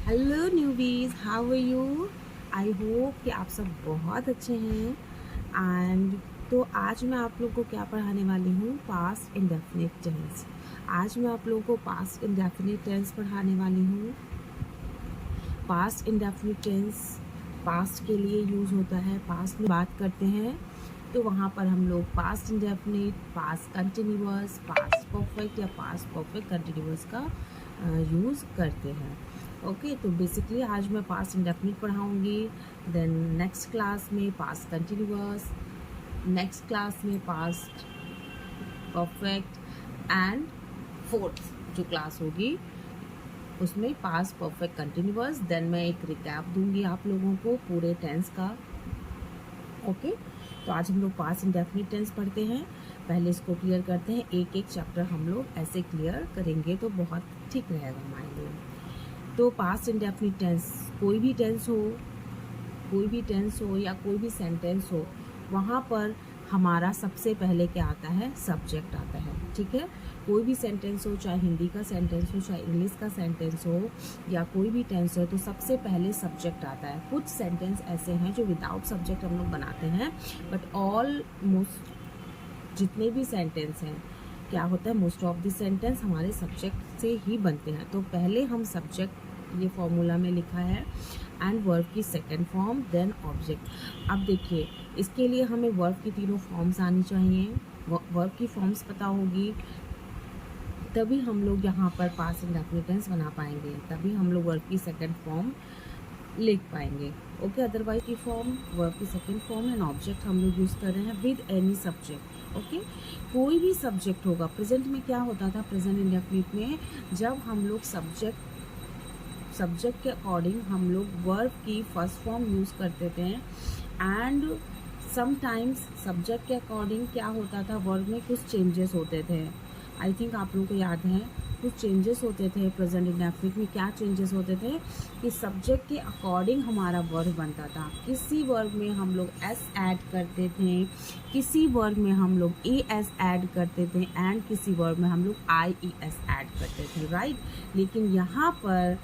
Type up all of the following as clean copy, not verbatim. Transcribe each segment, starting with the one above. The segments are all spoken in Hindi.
Hello newbies, how are you? I hope कि आप सब बहुत अच्छे हैं। एंड तो आज मैं आप लोगों को क्या पढ़ाने वाली हूँ, पास्ट इंडेफिनिट टेंस। आज मैं आप लोगों को पास्ट इंडेफिनिट टेंस पढ़ाने वाली हूँ। पास्ट इंडेफिनिट टेंस पास्ट के लिए यूज़ होता है। पास्ट में बात करते हैं तो वहाँ पर हम लोग past indefinite, past continuous, past perfect या पास्ट परफेक्ट कंटिन्यूअस का यूज़ करते हैं। ओके, तो बेसिकली आज मैं पास्ट इंडेफिनिट पढ़ाऊँगी। देन नेक्स्ट क्लास में पास्ट कंटिन्यूअस, नेक्स्ट क्लास में पास्ट परफेक्ट एंड फोर्थ जो क्लास होगी उसमें पास्ट परफेक्ट कंटिन्यूअस। देन मैं एक रिकैप दूंगी आप लोगों को पूरे टेंस का। ओके, तो आज हम लोग पास्ट इंडेफिनिट टेंस पढ़ते हैं। पहले इसको क्लियर करते हैं, एक एक चैप्टर हम लोग ऐसे क्लियर करेंगे तो बहुत ठीक रहेगा हमारे लिए। तो पास्ट इंडेफिनिट टेंस, कोई भी टेंस हो, कोई भी टेंस हो या कोई भी सेंटेंस हो, वहाँ पर हमारा सबसे पहले क्या आता है, सब्जेक्ट आता है। ठीक है, कोई भी सेंटेंस हो, चाहे हिंदी का सेंटेंस हो, चाहे इंग्लिश का सेंटेंस हो या कोई भी टेंस हो, तो सबसे पहले सब्जेक्ट आता है। कुछ सेंटेंस ऐसे हैं जो विदाउट सब्जेक्ट हम लोग बनाते हैं, बट ऑलमोस्ट जितने भी सेंटेंस हैं क्या होता है, मोस्ट ऑफ द सेंटेंस हमारे सब्जेक्ट से ही बनते हैं। तो पहले हम सब्जेक्ट, ये फॉर्मूला में लिखा है, एंड वर्ब की सेकंड फॉर्म, देन ऑब्जेक्ट। अब देखिए, इसके लिए हमें वर्ब की तीनों फॉर्म्स आनी चाहिए। वर्ब की फॉर्म्स पता होगी तभी हम लोग यहाँ पर पास्ट इंडेफिनिट टेंस बना पाएंगे, तभी हम लोग वर्ब की सेकंड फॉर्म लिख पाएंगे। ओके, अदरवाइज की फॉर्म, वर्ब की सेकंड फॉर्म एंड ऑब्जेक्ट हम लोग यूज़ कर रहे हैं विद एनी सब्जेक्ट। ओके, कोई भी सब्जेक्ट होगा। प्रेजेंट में क्या होता था, प्रेजेंट इंडेफिनिट में जब हम लोग सब्जेक्ट के अकॉर्डिंग हम लोग वर्ब की फर्स्ट फॉर्म यूज़ करते थे, एंड समटाइम्स सब्जेक्ट के अकॉर्डिंग क्या होता था, वर्ब में कुछ चेंजेस होते थे। आई थिंक आप लोगों को याद है, कुछ चेंजेस होते थे प्रेजेंट इंडेफिनिट में। क्या चेंजेस होते थे कि सब्जेक्ट के अकॉर्डिंग हमारा वर्ब बनता था। किसी वर्ब में हम लोग एस ऐड करते थे, किसी वर्ब में हम लोग ए एस ऐड करते थे, एंड किसी वर्ब में हम लोग आई ई एस ऐड करते थे, राइट। लेकिन यहाँ पर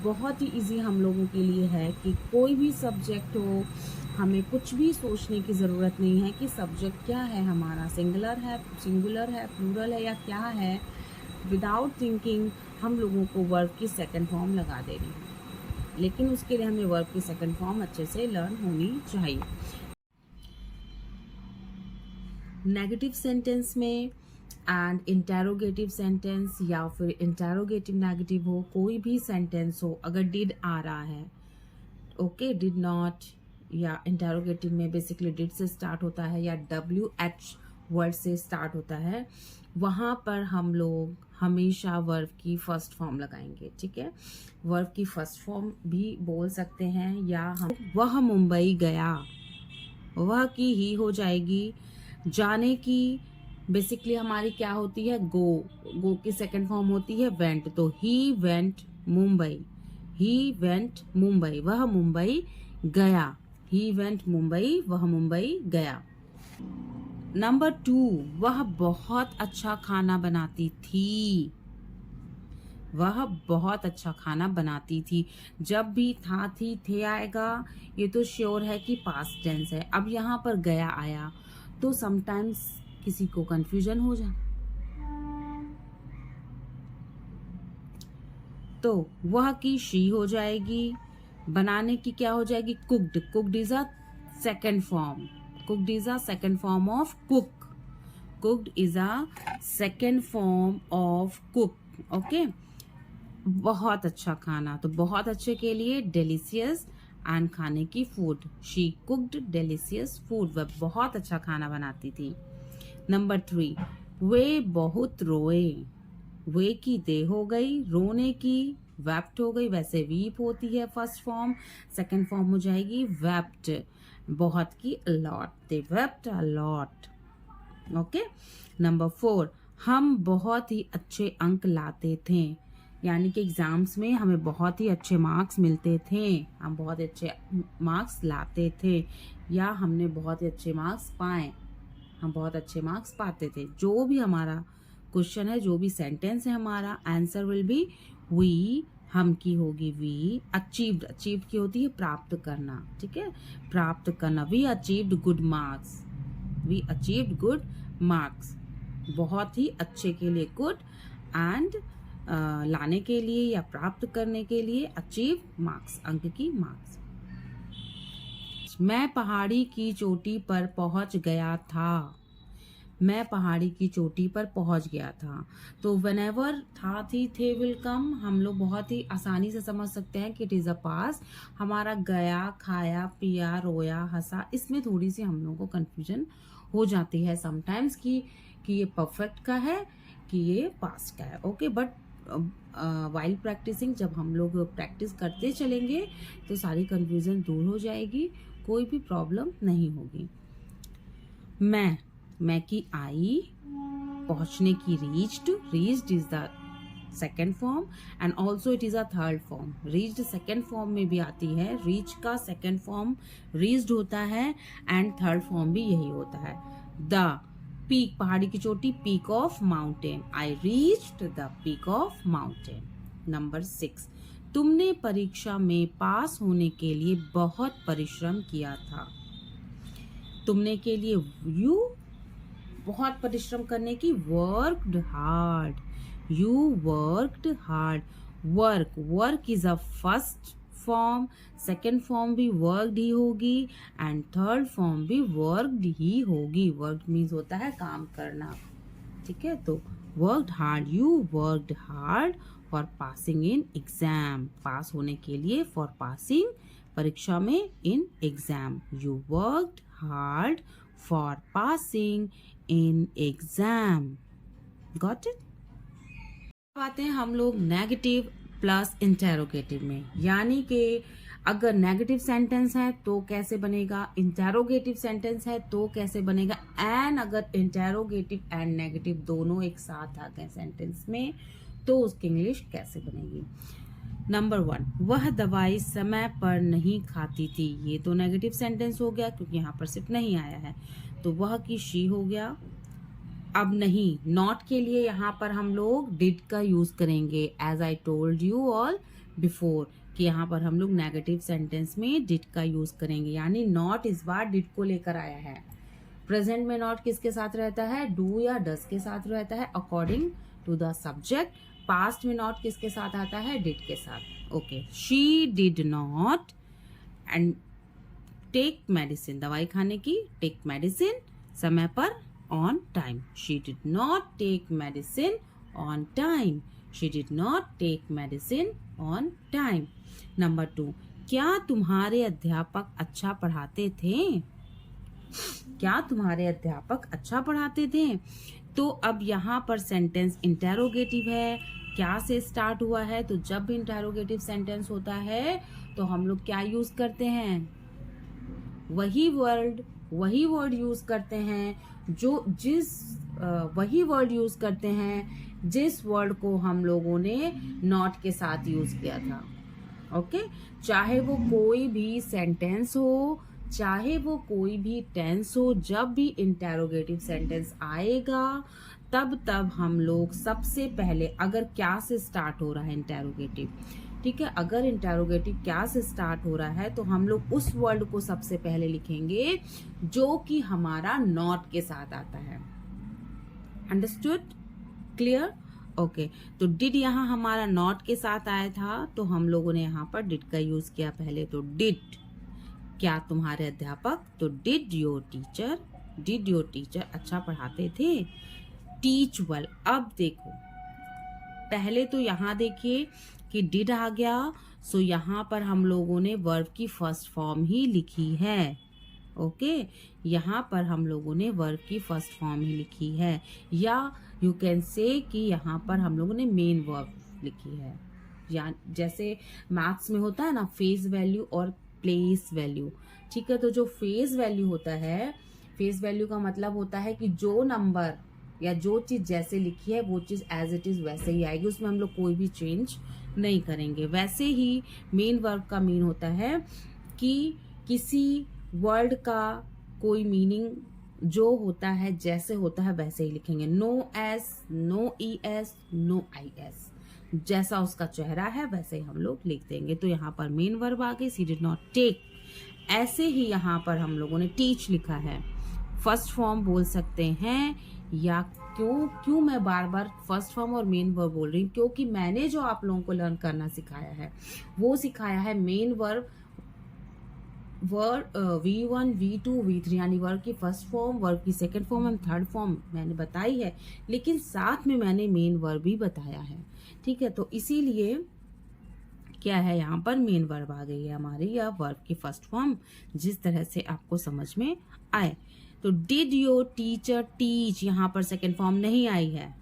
बहुत ही इजी हम लोगों के लिए है कि कोई भी सब्जेक्ट हो, हमें कुछ भी सोचने की ज़रूरत नहीं है कि सब्जेक्ट क्या है हमारा, सिंगुलर है, प्लूरल है या क्या है। विदाउट थिंकिंग हम लोगों को वर्ब की सेकंड फॉर्म लगा देनी है, लेकिन उसके लिए हमें वर्ब की सेकंड फॉर्म अच्छे से लर्न होनी चाहिए। नेगेटिव सेंटेंस में एंड इंटेरोगेटिव सेंटेंस या फिर इंटेरोगेटिव नेगेटिव हो, कोई भी सेंटेंस हो, अगर डिड आ रहा है, ओके, डिड नॉट, या इंटेरोगेटिव में बेसिकली डिड से स्टार्ट होता है या WH वर्ड से स्टार्ट होता है, वहाँ पर हम लोग हमेशा वर्ब की फर्स्ट फॉर्म लगाएंगे। ठीक है, वर्ब की फर्स्ट फॉर्म भी बोल सकते हैं, या हम वह मुंबई गया, वह की ही हो जाएगी। जाने की बेसिकली हमारी क्या होती है, गो की सेकंड फॉर्म होती है वेंट, तो he went Mumbai, he went Mumbai, वह मुंबई गया, ही वेंट मुंबई, वह मुंबई गया। नंबर 2, वह बहुत अच्छा खाना बनाती थी, वह बहुत अच्छा खाना बनाती थी। जब भी था थी थे आएगा, ये तो श्योर है कि पास्ट टेंस है। अब यहाँ पर गया आया तो समटाइम्स किसी को कंफ्यूजन हो जाए, तो वह की शी हो जाएगी। बनाने की क्या हो जाएगी, cooked, cooked is a second form, cooked is a second form of cook, cooked is a second form of cook. Okay, बहुत अच्छा खाना, तो बहुत अच्छे के लिए डेलिशियस, एंड खाने की food, she cooked delicious food, वह बहुत अच्छा खाना बनाती थी। नंबर 3, वे बहुत रोए, वे की दे हो गई, रोने की वेप्ट हो गई। वैसे वीप होती है फर्स्ट फॉर्म, सेकंड फॉर्म हो जाएगी वेप्ट, बहुत की अलॉट, दे वेप्ट अलॉट। ओके, नंबर 4, हम बहुत ही अच्छे अंक लाते थे, यानी कि एग्जाम्स में हमें बहुत ही अच्छे मार्क्स मिलते थे, हम बहुत अच्छे मार्क्स लाते थे, या हमने बहुत ही अच्छे मार्क्स पाए, हम बहुत अच्छे मार्क्स पाते थे। जो भी हमारा क्वेश्चन है, जो भी सेंटेंस है, हमारा आंसर विल बी वी हम की होगी वी, अचीव्ड, अचीव की होती है प्राप्त करना, ठीक है, प्राप्त करना, we achieved good marks, we achieved good marks, बहुत ही अच्छे के लिए गुड, एंड लाने के लिए या प्राप्त करने के लिए अचीव मार्क्स, अंक की मार्क्स। मैं पहाड़ी की चोटी पर पहुंच गया था, मैं पहाड़ी की चोटी पर पहुंच गया था। तो व्हेनेवर था थी थे विल कम, हम लोग बहुत ही आसानी से समझ सकते हैं कि इट इज़ अ पास। हमारा गया, खाया, पिया, रोया, हंसा, इसमें थोड़ी सी हम लोगों को कंफ्यूजन हो जाती है समटाइम्स कि ये परफेक्ट का है कि ये पास्ट का है। ओके, बट वाइल प्रैक्टिसिंग, जब हम लोग प्रैक्टिस करते चलेंगे तो सारी कंफ्यूजन दूर हो जाएगी, कोई भी प्रॉब्लम नहीं होगी। मैं की आई, पहुंचने की reached, reached is the second form and also it is a third form. Reached second form में भी आती है, रीच का सेकेंड फॉर्म रीच्ड होता है एंड थर्ड फॉर्म भी यही होता है। द पीक, पहाड़ी की चोटी, peak of mountain, I reached the peak of mountain. Number 6, तुमने परीक्षा में पास होने के लिए बहुत परिश्रम किया था। तुमने के लिए यू, बहुत परिश्रम करने की, worked hard, you worked hard. Work, work is a first form, second form भी वर्कड ही होगी एंड थर्ड फॉर्म भी वर्कड ही होगी। वर्क मीन्स होता है काम करना, ठीक है। तो worked hard, you worked hard for passing in exam, पास होने के लिए, फॉर पासिंग परीक्षा में, in exam, you worked hard for passing in exam. Got it. अब आते हैं हम लोग नेगेटिव प्लस इंटेरोगेटिव में, यानी कि अगर नेगेटिव सेंटेंस है तो कैसे बनेगा, इंटेरोगेटिव सेंटेंस है तो कैसे बनेगा, एंड अगर इंटेरोगेटिव एंड नेगेटिव दोनों एक साथ आ गए सेंटेंस में तो उसकी इंग्लिश कैसे बनेगी। नंबर 1, वह दवाई समय पर नहीं खाती थी, ये तो नेगेटिव सेंटेंस हो गया क्योंकि यहाँ पर सिर्फ नहीं आया है, तो वह की शी हो गया। अब नहीं, नॉट के लिए यहाँ पर हम लोग डिड का यूज करेंगे, as I told you all before कि यहाँ पर हम लोग नेगेटिव सेंटेंस में डिड का यूज करेंगे, यानी नॉट इस बार डिड को लेकर आया है। प्रेजेंट में नॉट किसके साथ रहता है, डू या डस के साथ रहता है according to the subject. Past में नॉट किसके साथ आता है, डिड के साथ। Okay, she did not and take medicine, दवाई खाने की, टेक मेडिसिन समय पर, on time. She did not take medicine on time, she did not take medicine on time. Number 2, क्या तुम्हारे अध्यापक अच्छा पढ़ाते थे, क्या तुम्हारे अध्यापक अच्छा पढ़ाते थे। तो अब यहाँ पर सेंटेंस इंटेरोगेटिव है, क्या से स्टार्ट हुआ है, तो जब भी इंटेरोगेटिव सेंटेंस होता है तो हम लोग क्या यूज करते हैं, वही वर्ड यूज करते हैं जो वही वर्ड यूज करते हैं जिस वर्ड को हम लोगों ने नॉट के साथ यूज किया था। ओके, चाहे वो कोई भी सेंटेंस हो, चाहे वो कोई भी टेंस हो, जब भी इंटेरोगेटिव सेंटेंस आएगा तब हम लोग सबसे पहले, अगर क्या से स्टार्ट हो रहा है इंटेरोगेटिव, ठीक है, अगर इंटेरोगेटिव क्या से स्टार्ट हो रहा है तो हम लोग उस वर्ड को सबसे पहले लिखेंगे जो कि हमारा नॉट के साथ आता है। Understood, clear, okay. तो डिड यहाँ हमारा नॉट के साथ आया था तो हम लोगों ने यहाँ पर डिड का यूज किया पहले। तो डिड, क्या तुम्हारे अध्यापक, तो डिड योर टीचर अच्छा पढ़ाते थे। टीच वेल, अब देखो पहले तो यहाँ देखिए कि डिड आ गया, सो यहाँ पर हम लोगों ने वर्ब की फर्स्ट फॉर्म ही लिखी है। ओके, यहाँ पर हम लोगों ने वर्ब की फर्स्ट फॉर्म ही लिखी है, या यू कैन से कि यहाँ पर हम लोगों ने मेन वर्ब लिखी है। या जैसे मैथ्स में होता है ना फेस वैल्यू और प्लेस वैल्यू, ठीक है। तो जो फेस वैल्यू होता है, फेस वैल्यू का मतलब होता है कि जो नंबर या जो चीज जैसे लिखी है वो चीज एज इट इज वैसे ही आएगी, उसमें हम लोग कोई भी चेंज नहीं करेंगे। वैसे ही मेन वर्ब का मीन होता है कि किसी वर्ड का कोई मीनिंग जो होता है जैसे होता है वैसे ही लिखेंगे। No S, no E S, no I S, जैसा उसका चेहरा है वैसे ही हम लोग लिख देंगे। तो यहाँ पर मेन वर्ब आ गई, शी डिड नॉट टेक। ऐसे ही यहाँ पर हम लोगों ने टीच लिखा है, फर्स्ट फॉर्म बोल सकते हैं। या क्यों मैं बार बार फर्स्ट फॉर्म और मेन वर्ब बोल रही हूँ, क्योंकि मैंने जो आप लोगों को लर्न करना सिखाया है वो सिखाया है main verb, V1, V2, V3 यानी वर्ब की फर्स्ट फॉर्म, वर्ब की second form and third form मैंने बताई है, लेकिन साथ में मैंने मेन वर्ब भी बताया है। ठीक है, तो इसीलिए क्या है, यहाँ पर मेन वर्ब आ गई है हमारी, या वर्ब की फर्स्ट फॉर्म, जिस तरह से आपको समझ में आए। तो डिड योर टीचर टीच, यहाँ पर सेकंड फॉर्म नहीं आई है।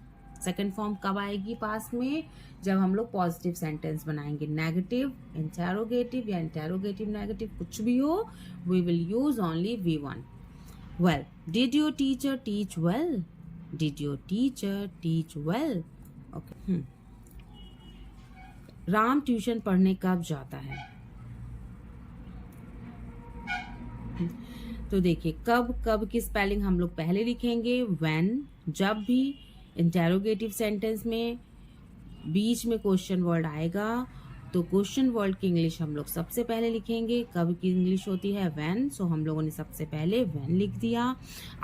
सेकंड फॉर्म कब आएगी पास में, जब हम लोग पॉजिटिव सेंटेंस बनाएंगे। नेगेटिव, इंटेरोगेटिव या इंटेरोगेटिव नेगेटिव कुछ भी हो, we will use only V1। Well, did your teacher teach well, did your teacher teach well. Okay, Ram tuition पढ़ने कब जाता है। तो देखिए, कब की स्पेलिंग हम लोग पहले लिखेंगे, व्हेन, जब भी। इंटेरोगेटिव सेंटेंस में बीच में क्वेश्चन वर्ड आएगा तो क्वेश्चन वर्ड की इंग्लिश हम लोग सबसे पहले लिखेंगे। कब की इंग्लिश होती है, व्हेन, सो हम लोगों ने सबसे पहले व्हेन लिख दिया।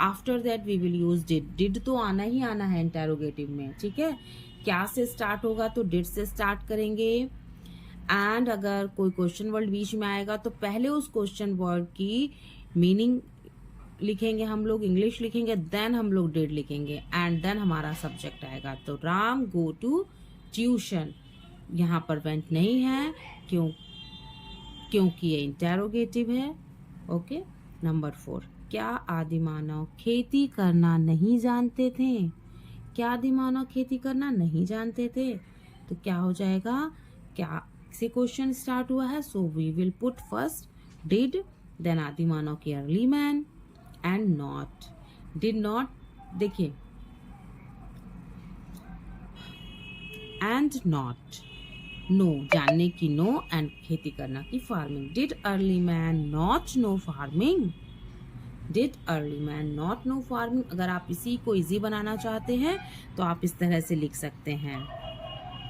After that we will use did. Did तो आना ही आना है इंटेरोगेटिव में, ठीक है। क्या से स्टार्ट होगा, तो डिड से स्टार्ट करेंगे। एंड अगर कोई क्वेश्चन वर्ड बीच में आएगा तो पहले उस क्वेश्चन वर्ड की मीनिंग लिखेंगे हम लोग, इंग्लिश लिखेंगे, देन हम लोग डिड लिखेंगे, एंड देन हमारा सब्जेक्ट आएगा। तो राम गो टू ट्यूशन, यहाँ पर वेंट नहीं है, क्योंकि ये इंटेरोगेटिव है। ओके, नंबर 4, क्या आदि मानव खेती करना नहीं जानते थे। क्या आदि मानव खेती करना नहीं जानते थे, तो क्या हो जाएगा, क्या से क्वेश्चन स्टार्ट हुआ है, so we will put first did, then आदि मानव की early man and not. Did not, देखिए, एंड नॉट, नो जानने की नो, एंड खेती करना की farming. Did early man not know farming, did early man not know farming. अगर आप इसी को इजी बनाना चाहते हैं तो आप इस तरह से लिख सकते हैं,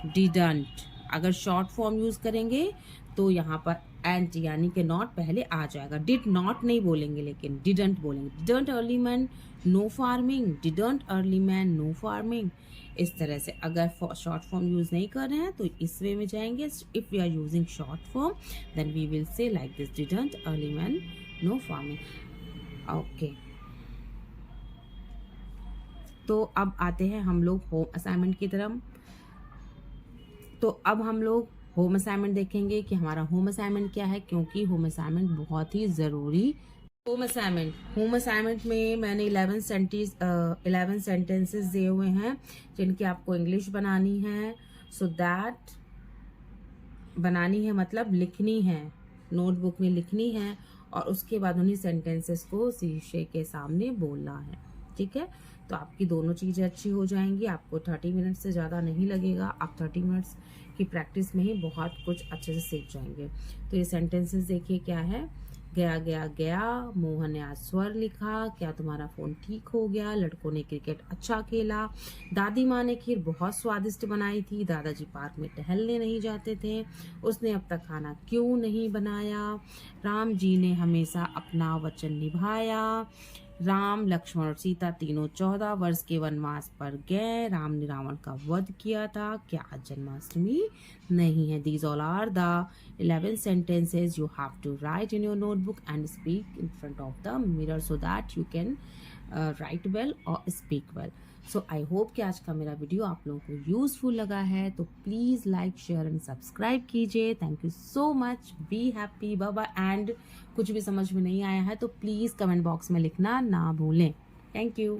डिडंट। अगर शॉर्ट फॉर्म यूज करेंगे तो यहाँ पर एंड यानी कि नॉट पहले आ जाएगा। डिड नॉट नहीं बोलेंगे, लेकिन डिडंट बोलेंगे। Didn't early man know farming, didn't early man know farming. इस तरह से अगर शॉर्ट फॉर्म यूज नहीं कर रहे हैं तो इस वे में जाएंगे। If we are using short form then we will say like this, didn't early man know farming. Okay, तो अब आते हैं हम लोग होम असाइनमेंट की तरफ। तो अब हम लोग होम असाइनमेंट देखेंगे कि हमारा होम असाइनमेंट क्या है, क्योंकि होम असाइनमेंट बहुत ही ज़रूरी। होम असाइनमेंट में मैंने 11 सेंटेंसेस दिए हुए हैं जिनकी आपको इंग्लिश बनानी है। सो दैट बनानी है मतलब लिखनी है, नोटबुक में लिखनी है, और उसके बाद उन्हीं सेंटेंसेस को शीशे के सामने बोलना है। ठीक है, तो आपकी दोनों चीज़ें अच्छी हो जाएंगी। आपको 30 मिनट से ज़्यादा नहीं लगेगा, आप 30 मिनट्स की प्रैक्टिस में ही बहुत कुछ अच्छे से सीख जाएंगे। तो ये सेंटेंसेस देखिए क्या है, गया गया गया, मोहन ने आज स्वर लिखा, क्या तुम्हारा फोन ठीक हो गया, लड़कों ने क्रिकेट अच्छा खेला, दादी माँ ने खीर बहुत स्वादिष्ट बनाई थी, दादाजी पार्क में टहलने नहीं जाते थे, उसने अब तक खाना क्यों नहीं बनाया, राम जी ने हमेशा अपना वचन निभाया, राम लक्ष्मण और सीता तीनों 14 वर्ष के वनवास पर गए, राम ने रावण का वध किया था, क्या आज जन्माष्टमी नहीं है। These all are the 11 sentences you have to write in your notebook and speak in front of the mirror so that you can write well or speak well. So I hope कि आज का मेरा वीडियो आप लोगों को यूजफुल लगा है, तो please like share and subscribe कीजिए। Thank you so much, be happy, bye bye. And कुछ भी समझ में नहीं आया है तो प्लीज़ कमेंट बॉक्स में लिखना ना भूलें। Thank you.